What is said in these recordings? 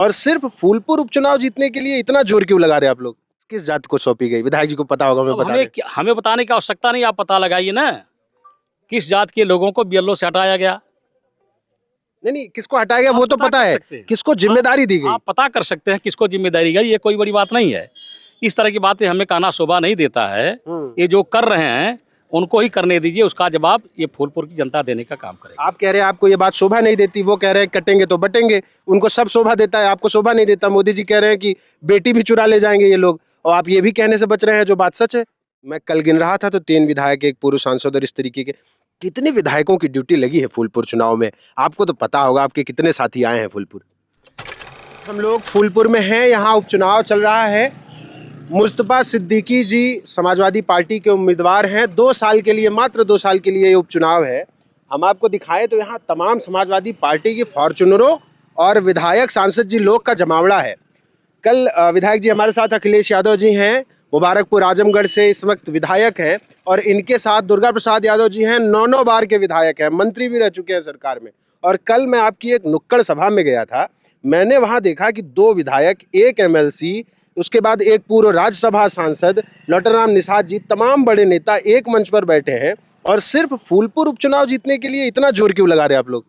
और सिर्फ फूलपुर उपचुनाव जीतने के लिए इतना जोर क्यों लगा रहे आप लोग? किस जात को सौंपी गई? विधायक जी को पता होगा, मैं अब बता हमें हमें बताने की आवश्यकता नहीं, आप पता लगाइए ना किस जात के लोगों को बीएलओ से हटाया गया। नहीं नहीं, किसको हटाया गया वो तो पता कर है, सकते हैं। किसको जिम्मेदारी दी गई? आप पता कर सकते हैं किसको जिम्मेदारी गई, ये कोई बड़ी बात नहीं है। इस तरह की बातें हमें कहना शोभा नहीं देता है। ये जो कर रहे हैं उनको ही करने दीजिए, उसका जवाब ये फूलपुर की जनता देने का काम करेगी। आप कह रहे हैं आपको ये बात शोभा नहीं देती, वो कह रहे हैं कटेंगे तो बटेंगे, उनको सब शोभा देता है, आपको शोभा नहीं देता। मोदी जी कह रहे हैं कि बेटी भी चुरा ले जाएंगे ये लोग, और आप ये भी कहने से बच रहे हैं जो बात सच है। मैं कल गिन रहा था तो 3 विधायक, एक पूर्व सांसद और इस तरीके के कितने विधायकों की ड्यूटी लगी है फूलपुर चुनाव में। आपको तो पता होगा, आपके कितने साथी आए हैं फूलपुर। हम लोग फूलपुर में हैं, यहाँ उपचुनाव चल रहा है। मुस्तफा सिद्दीकी जी समाजवादी पार्टी के उम्मीदवार हैं। 2 साल के लिए, मात्र 2 साल के लिए ये उपचुनाव है। हम आपको दिखाएं तो यहाँ तमाम समाजवादी पार्टी की फॉर्चुनरों और विधायक सांसद जी लोग का जमावड़ा है। कल विधायक जी हमारे साथ अखिलेश यादव जी हैं, मुबारकपुर आजमगढ़ से इस वक्त विधायक हैं, और इनके साथ दुर्गा प्रसाद यादव जी हैं, 9 बार के विधायक हैं, मंत्री भी रह चुके हैं सरकार में। और कल मैं आपकी एक नुक्कड़ सभा में गया था, मैंने वहाँ देखा कि 2 विधायक, 1 एमएलसी, उसके बाद एक पूर्व राज्यसभा सांसद लौटरराम निषाद जी, तमाम बड़े नेता एक मंच पर बैठे हैं। और सिर्फ फूलपुर उपचुनाव जीतने के लिए इतना जोर क्यों लगा रहे आप लोग?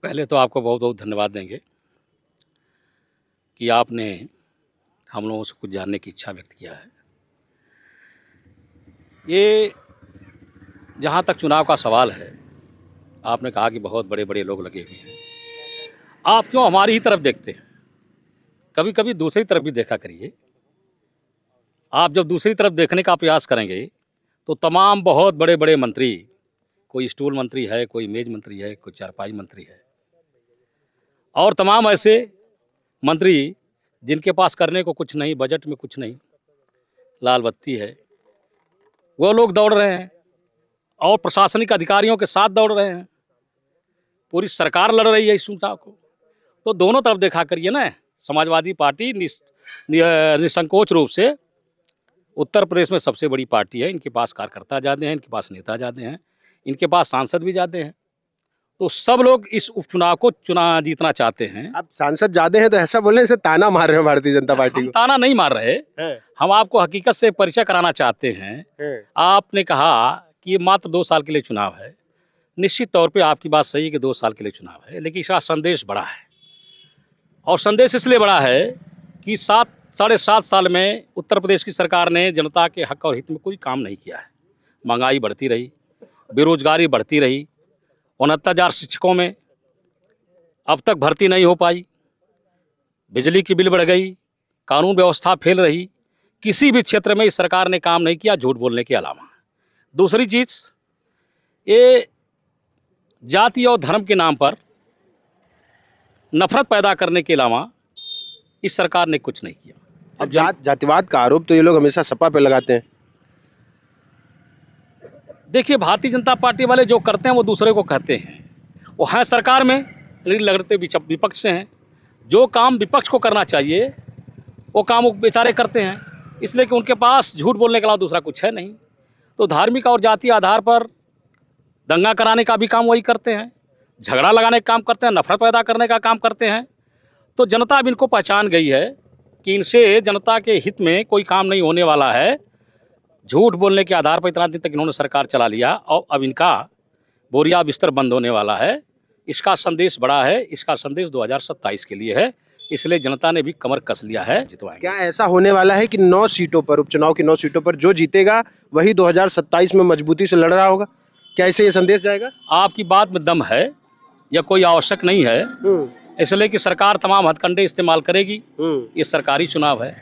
पहले तो आपको बहुत बहुत धन्यवाद देंगे कि आपने हम लोगों से कुछ जानने की इच्छा व्यक्त किया है। ये जहाँ तक चुनाव का सवाल है, आपने कहा कि बहुत बड़े बड़े लोग लगे हुए हैं। आप क्यों हमारी ही तरफ देखते हैं? कभी कभी दूसरी तरफ भी देखा करिए। आप जब दूसरी तरफ देखने का प्रयास करेंगे तो तमाम बहुत बड़े बड़े मंत्री, कोई स्टूल मंत्री है, कोई मेज मंत्री है, कोई चारपाई मंत्री है, और तमाम ऐसे मंत्री जिनके पास करने को कुछ नहीं, बजट में कुछ नहीं, लाल बत्ती है, वो लोग दौड़ रहे हैं और प्रशासनिक अधिकारियों के साथ दौड़ रहे हैं। पूरी सरकार लड़ रही है इस चुनाव को। तो दोनों तरफ देखा करिए ना। समाजवादी पार्टी निसंकोच रूप से उत्तर प्रदेश में सबसे बड़ी पार्टी है। इनके पास कार्यकर्ता ज़्यादा हैं, इनके पास नेता ज़्यादा हैं, इनके पास सांसद भी ज़्यादा हैं। तो सब लोग इस उपचुनाव को जीतना चाहते हैं। आप सांसद ज्यादा हैं तो ऐसा बोलने से ताना मार रहे हैं भारतीय जनता पार्टी हम को? ताना नहीं मार रहे, हम आपको हकीकत से परिचय कराना चाहते हैं। आपने कहा कि ये मात्र 2 साल के लिए चुनाव है। निश्चित तौर पे आपकी बात सही है कि 2 साल के लिए चुनाव है, लेकिन इसका संदेश बड़ा है। और संदेश इसलिए बड़ा है कि 7-7.5 साल में उत्तर प्रदेश की सरकार ने जनता के हक और हित में कोई काम नहीं किया है। महंगाई बढ़ती रही, बेरोजगारी बढ़ती रही, 69,000 शिक्षकों में अब तक भर्ती नहीं हो पाई, बिजली की बिल बढ़ गई, कानून व्यवस्था फेल रही। किसी भी क्षेत्र में इस सरकार ने काम नहीं किया, झूठ बोलने के अलावा। दूसरी चीज़, ये जाति और धर्म के नाम पर नफरत पैदा करने के अलावा इस सरकार ने कुछ नहीं किया। अब जातिवाद का आरोप तो ये लोग हमेशा सपा पे लगाते हैं। देखिए, भारतीय जनता पार्टी वाले जो करते हैं वो दूसरे को कहते हैं। वो हैं सरकार में, लेकिन लड़ते विपक्ष से हैं। जो काम विपक्ष को करना चाहिए वो काम वो बेचारे करते हैं, इसलिए कि उनके पास झूठ बोलने के अलावा दूसरा कुछ है नहीं। तो धार्मिक और जातीय आधार पर दंगा कराने का भी काम वही करते हैं, झगड़ा लगाने का काम करते हैं, नफरत पैदा करने का काम करते हैं। तो जनता अब इनको पहचान गई है कि इनसे जनता के हित में कोई काम नहीं होने वाला है। झूठ बोलने के आधार पर इतना दिन तक इन्होंने सरकार चला लिया, और अब इनका बोरिया बिस्तर बंद होने वाला है। इसका संदेश बड़ा है, इसका संदेश 2027 के लिए है, इसलिए जनता ने भी कमर कस लिया है, जितवाएंगे। क्या ऐसा होने वाला है कि 9 सीटों पर, उपचुनाव की 9 सीटों पर जो जीतेगा वही 2027 में मजबूती से लड़ रहा होगा? क्या ऐसे ये संदेश जाएगा? आपकी बात में दम है या कोई आवश्यक नहीं है, इसलिए कि सरकार तमाम हथकंडे इस्तेमाल करेगी। ये सरकारी चुनाव है,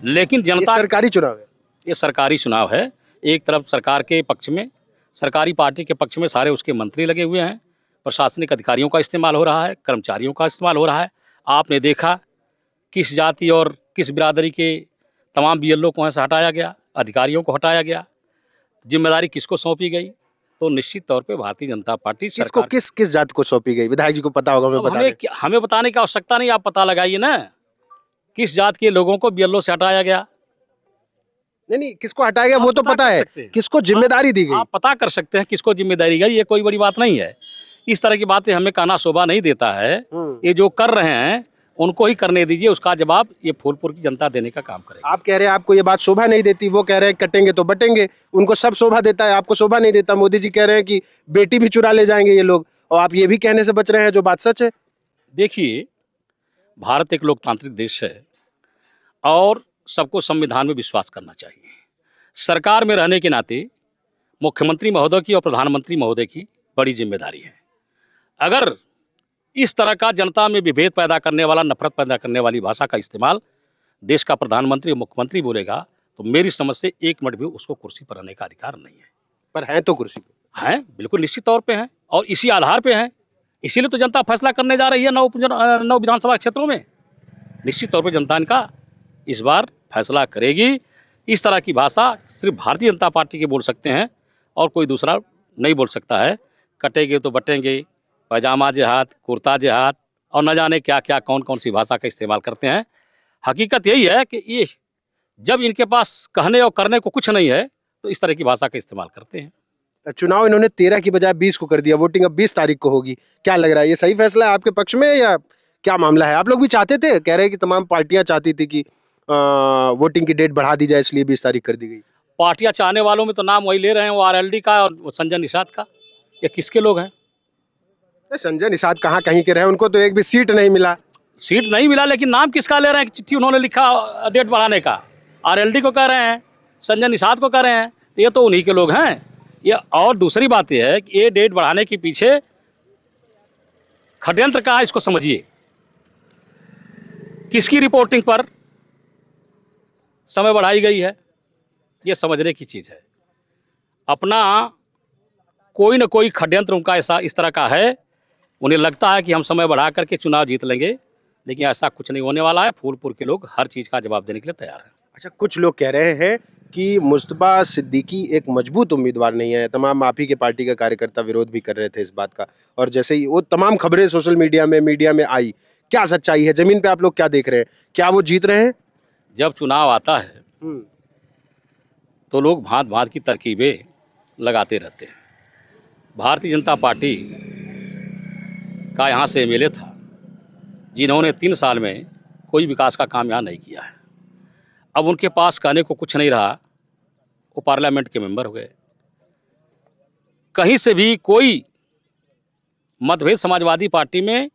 लेकिन जनता, सरकारी चुनाव है, ये सरकारी चुनाव है। एक तरफ सरकार के पक्ष में, सरकारी पार्टी के पक्ष में सारे उसके मंत्री लगे हुए हैं, प्रशासनिक अधिकारियों का इस्तेमाल हो रहा है, कर्मचारियों का इस्तेमाल हो रहा है। आपने देखा किस जाति और किस बिरादरी के तमाम बीएलओ को यहाँ से हटाया गया, अधिकारियों को हटाया गया, जिम्मेदारी किसको सौंपी गई। तो निश्चित तौर पे भारतीय जनता पार्टी सरकार किस जात को सौंपी गई? विधायक जी को पता होगा, मैं बता दें। हमें बताने की आवश्यकता नहीं, आप पता लगाइए ना किस जात के लोगों को बीएलओ से हटाया गया। नहीं, किसको हटाया गया वो तो पता है, किसको जिम्मेदारी दी गई? आप पता कर सकते हैं किसको जिम्मेदारी गई, ये कोई बड़ी बात नहीं है। इस तरह की बातें हमें कहना शोभा नहीं देता है। ये जो कर रहे हैं उनको ही करने दीजिए, उसका जवाब ये फूलपुर की जनता देने का काम करेगी। आप कह रहे हैं आपको ये बात शोभा नहीं देती, वो कह रहे हैं कटेंगे तो बटेंगे, उनको सब शोभा देता है, आपको शोभा नहीं देता। मोदी जी कह रहे हैं कि बेटी भी चुरा ले जाएंगे ये लोग, और आप ये भी कहने से बच रहे हैं जो बात सच है। देखिए, भारत एक लोकतांत्रिक देश है और सबको संविधान में विश्वास करना चाहिए। सरकार में रहने के नाते मुख्यमंत्री महोदय की और प्रधानमंत्री महोदय की बड़ी जिम्मेदारी है। अगर इस तरह का जनता में विभेद पैदा करने वाला, नफरत पैदा करने वाली भाषा का इस्तेमाल देश का प्रधानमंत्री और मुख्यमंत्री बोलेगा तो मेरी समझ से एक मिनट भी उसको कुर्सी पर रहने का अधिकार नहीं है। पर हैं तो कुर्सी पे। हैं, बिल्कुल निश्चित तौर पे हैं और इसी आधार पे हैं। इसीलिए तो जनता फैसला करने जा रही है 9 विधानसभा क्षेत्रों में। निश्चित तौर पे जनता इनका इस बार फैसला करेगी। इस तरह की भाषा सिर्फ भारतीय जनता पार्टी के बोल सकते हैं और कोई दूसरा नहीं बोल सकता है। कटेंगे तो बटेंगे, पैजामा जिहाद, कुर्ता जिहाद और न जाने क्या क्या कौन कौन सी भाषा का इस्तेमाल करते हैं। हकीकत यही है कि ये जब इनके पास कहने और करने को कुछ नहीं है तो इस तरह की भाषा का इस्तेमाल करते हैं। चुनाव इन्होंने 13 की बजाय 20 को कर दिया, वोटिंग अब 20 तारीख को होगी। क्या लग रहा है, ये सही फैसला है आपके पक्ष में या क्या मामला है? आप लोग भी चाहते थे, कह रहे हैं कि तमाम पार्टियां चाहती थी कि वोटिंग की डेट बढ़ा दी जाए, इसलिए 20 तारीख कर दी गई। पार्टियां चाहने वालों में तो नाम वही ले रहे हैं, वो आरएलडी का और संजय निषाद का। ये किसके लोग हैं? संजय निषाद कहाँ कहीं के रहे, उनको तो एक भी सीट नहीं मिला। सीट नहीं मिला, लेकिन नाम किसका ले रहे हैं? चिट्ठी उन्होंने लिखा डेट बढ़ाने का, आरएलडी को कह रहे हैं, संजय निषाद को कह रहे हैं, तो ये तो उन्हीं के लोग हैं ये। और दूसरी बात यह है कि ये डेट बढ़ाने के पीछे षड्यंत्र का है, इसको समझिए। किसकी रिपोर्टिंग पर समय बढ़ाई गई है, ये समझने की चीज़ है। अपना कोई न कोई षड्यंत्र उनका ऐसा इस तरह का है, उन्हें लगता है कि हम समय बढ़ा करके चुनाव जीत लेंगे, लेकिन ऐसा कुछ नहीं होने वाला है। फूलपुर के लोग हर चीज़ का जवाब देने के लिए तैयार हैं। अच्छा, कुछ लोग कह रहे हैं कि मुस्तफा सिद्दीकी एक मजबूत उम्मीदवार नहीं है। तमाम आप ही के पार्टी के कार्यकर्ता विरोध भी कर रहे थे इस बात का, और जैसे ही वो तमाम खबरें सोशल मीडिया में आई, क्या सच्चाई है? जमीन पे आप लोग क्या देख रहे हैं? क्या वो जीत रहे हैं? जब चुनाव आता है तो लोग भांत भांत की तरकीबें लगाते रहते हैं। भारतीय जनता पार्टी का यहाँ से एमएलए था जिन्होंने 3 साल में कोई विकास का काम यहाँ नहीं किया है। अब उनके पास कहने को कुछ नहीं रहा, वो पार्लियामेंट के मेंबर हो गए। कहीं से भी कोई मतभेद समाजवादी पार्टी में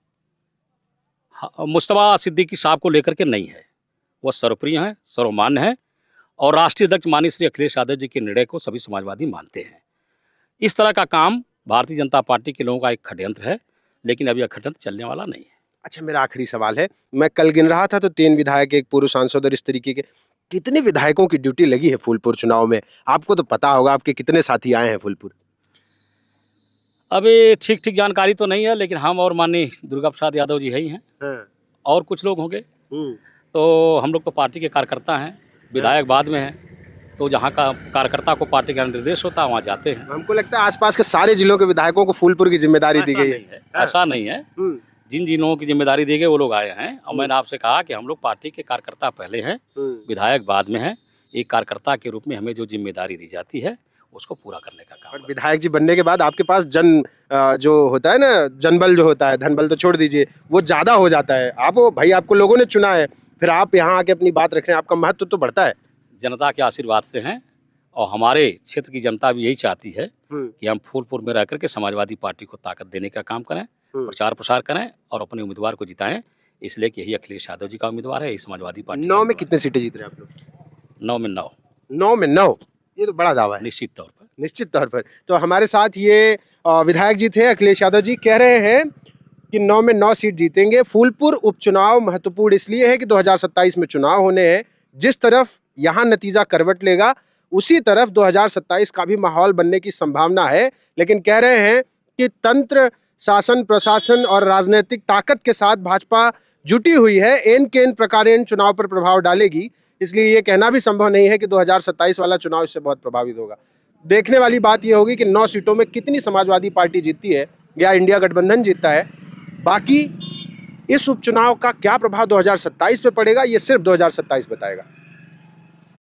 मुस्तफा सिद्दीकी साहब को लेकर के नहीं है। वो सर्वप्रिय हैं, सर्वमान्य हैं और राष्ट्रीय अध्यक्ष माननीय श्री अखिलेश यादव जी के निर्णय को सभी समाजवादी मानते हैं। इस तरह का काम भारतीय जनता पार्टी के लोगों का एक षड्यंत्र है, लेकिन अभी यह षड्यंत्र चलने वाला नहीं है। अच्छा, मेरा आखिरी सवाल है, मैं कल गिन रहा था तो 3 विधायक, एक पूर्व सांसद और इस तरीके के कितने विधायकों की ड्यूटी लगी है फूलपुर चुनाव में? आपको तो पता होगा, आपके कितने साथी आए हैं फूलपुर? अभी ठीक जानकारी तो नहीं है, लेकिन हम और माननीय दुर्गा प्रसाद यादव जी है ही हैं। और कुछ लोग होंगे। तो हम लोग तो पार्टी के कार्यकर्ता हैं, विधायक बाद में हैं, तो जहाँ का कार्यकर्ता को पार्टी का निर्देश होता है वहाँ जाते हैं। हमको लगता है आसपास के सारे जिलों के विधायकों को फूलपुर की जिम्मेदारी दी गई है। ऐसा नहीं है। जिन जिलों की जिम्मेदारी दी गई वो लोग आए हैं, और मैंने आपसे कहा कि हम लोग पार्टी के कार्यकर्ता पहले हैं, विधायक बाद में हैं। एक कार्यकर्ता के रूप में हमें जो जिम्मेदारी दी जाती है उसको पूरा करने का काम। विधायक जी बनने के बाद आपके पास जो होता है ना, जनबल जो होता है, धनबल तो छोड़ दीजिए, वो ज़्यादा हो जाता है। आप भाई, आपको लोगों ने चुना है, फिर आप यहाँ आके अपनी बात रख रहे हैं, आपका महत्व तो बढ़ता है। जनता के आशीर्वाद से हैं और हमारे क्षेत्र की जनता भी यही चाहती है कि हम फूलपुर में रह करके समाजवादी पार्टी को ताकत देने का काम करें, प्रचार प्रसार करें और अपने उम्मीदवार को जिताएं। इसलिए कि यही अखिलेश यादव जी का उम्मीदवार है, यही समाजवादी पार्टी। 9 में कितने सीटें जीत रहे हैं आप लोग? 9 में 9। 9 में 9, ये तो बड़ा दावा है। निश्चित तौर पर। तो हमारे साथ ये विधायक जी थे, अखिलेश यादव जी, कह रहे हैं कि 9 में 9 सीट जीतेंगे। फूलपुर उपचुनाव महत्वपूर्ण इसलिए है कि 2027 में चुनाव होने हैं। जिस तरफ यहाँ नतीजा करवट लेगा, उसी तरफ 2027 का भी माहौल बनने की संभावना है। लेकिन कह रहे हैं कि तंत्र, शासन, प्रशासन और राजनीतिक ताकत के साथ भाजपा जुटी हुई है, एन केन प्रकारेण चुनाव पर प्रभाव डालेगी। इसलिए ये कहना भी संभव नहीं है कि 2027 वाला चुनाव इससे बहुत प्रभावित होगा। देखने वाली बात यह होगी कि 9 सीटों में कितनी समाजवादी पार्टी जीतती है या इंडिया गठबंधन जीतता है। बाकी इस उपचुनाव का क्या प्रभाव 2027 पे पड़ेगा, ये सिर्फ 2027 बताएगा।